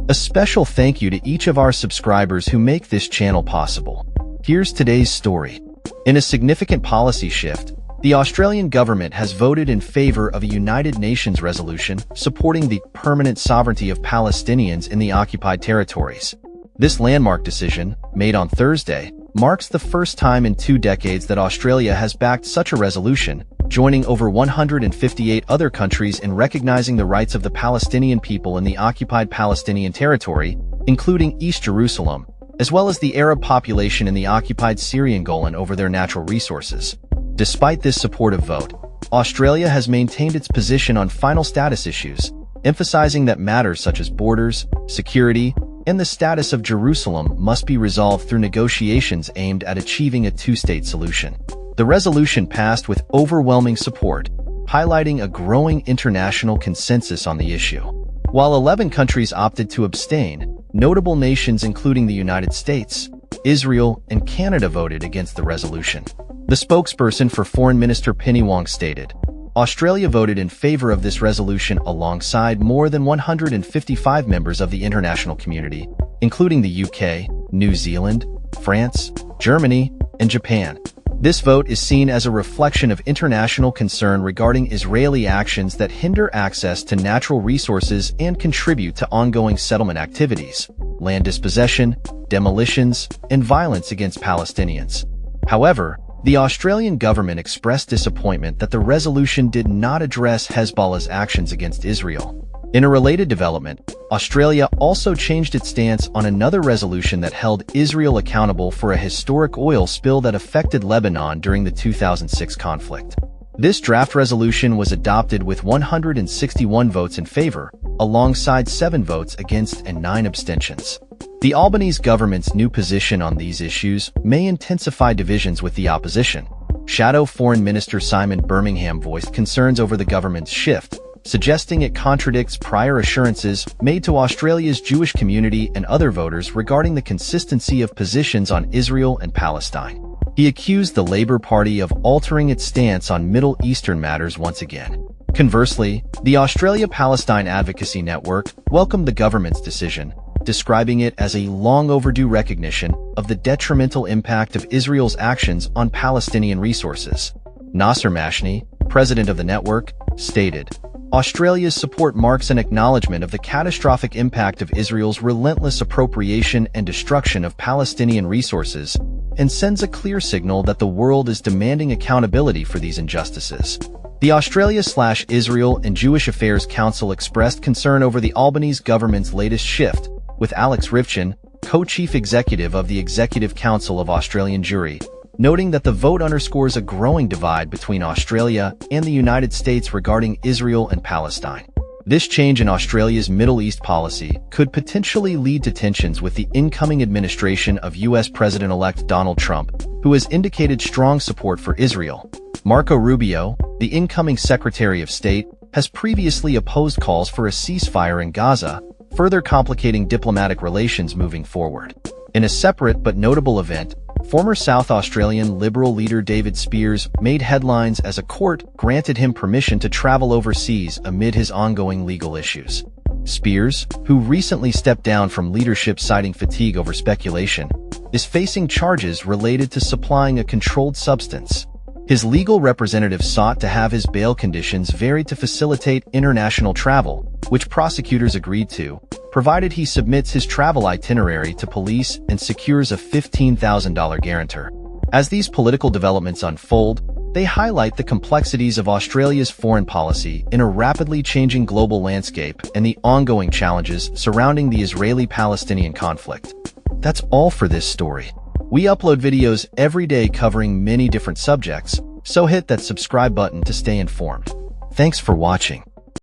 A special thank you to each of our subscribers who make this channel possible. Here's today's story. In a significant policy shift, the Australian government has voted in favor of a United Nations resolution supporting the permanent sovereignty of Palestinians in the occupied territories. This landmark decision, made on Thursday, marks the first time in 2 decades that Australia has backed such a resolution, joining over 158 other countries in recognizing the rights of the Palestinian people in the occupied Palestinian territory, including East Jerusalem, as well as the Arab population in the occupied Syrian Golan over their natural resources. Despite this supportive vote, Australia has maintained its position on final status issues, emphasizing that matters such as borders, security, and the status of Jerusalem must be resolved through negotiations aimed at achieving a two-state solution. The resolution passed with overwhelming support, highlighting a growing international consensus on the issue. While 11 countries opted to abstain, notable nations including the United States, Israel, and Canada voted against the resolution. The spokesperson for Foreign Minister Penny Wong stated, "Australia voted in favor of this resolution alongside more than 155 members of the international community, including the UK, New Zealand, France, Germany, and Japan." This vote is seen as a reflection of international concern regarding Israeli actions that hinder access to natural resources and contribute to ongoing settlement activities, land dispossession, demolitions, and violence against Palestinians. However, the Australian government expressed disappointment that the resolution did not address Hezbollah's actions against Israel. In a related development, Australia also changed its stance on another resolution that held Israel accountable for a historic oil spill that affected Lebanon during the 2006 conflict. This draft resolution was adopted with 161 votes in favor, alongside 7 votes against and 9 abstentions. The Albanese government's new position on these issues may intensify divisions with the opposition. Shadow Foreign Minister Simon Birmingham voiced concerns over the government's shift, suggesting it contradicts prior assurances made to Australia's Jewish community and other voters regarding the consistency of positions on Israel and Palestine. He accused the Labour Party of altering its stance on Middle Eastern matters once again. Conversely, the Australia-Palestine Advocacy Network welcomed the government's decision, describing it as a long-overdue recognition of the detrimental impact of Israel's actions on Palestinian resources. Nasser Mashni, president of the network, stated, "Australia's support marks an acknowledgement of the catastrophic impact of Israel's relentless appropriation and destruction of Palestinian resources, and sends a clear signal that the world is demanding accountability for these injustices." The Australia/Israel and Jewish Affairs Council expressed concern over the Albanese government's latest shift, with Alex Rivchin, co-chief executive of the Executive Council of Australian Jewry, noting that the vote underscores a growing divide between Australia and the United States regarding Israel and Palestine. This change in Australia's Middle East policy could potentially lead to tensions with the incoming administration of U.S. President-elect Donald Trump, who has indicated strong support for Israel. Marco Rubio, the incoming Secretary of State, has previously opposed calls for a ceasefire in Gaza, further complicating diplomatic relations moving forward. In a separate but notable event, former South Australian Liberal leader David Speers made headlines as a court granted him permission to travel overseas amid his ongoing legal issues. Speers, who recently stepped down from leadership citing fatigue over speculation, is facing charges related to supplying a controlled substance. His legal representative sought to have his bail conditions varied to facilitate international travel, which prosecutors agreed to, provided he submits his travel itinerary to police and secures a $15,000 guarantor. As these political developments unfold, they highlight the complexities of Australia's foreign policy in a rapidly changing global landscape and the ongoing challenges surrounding the Israeli-Palestinian conflict. That's all for this story. We upload videos every day covering many different subjects, so hit that subscribe button to stay informed. Thanks for watching.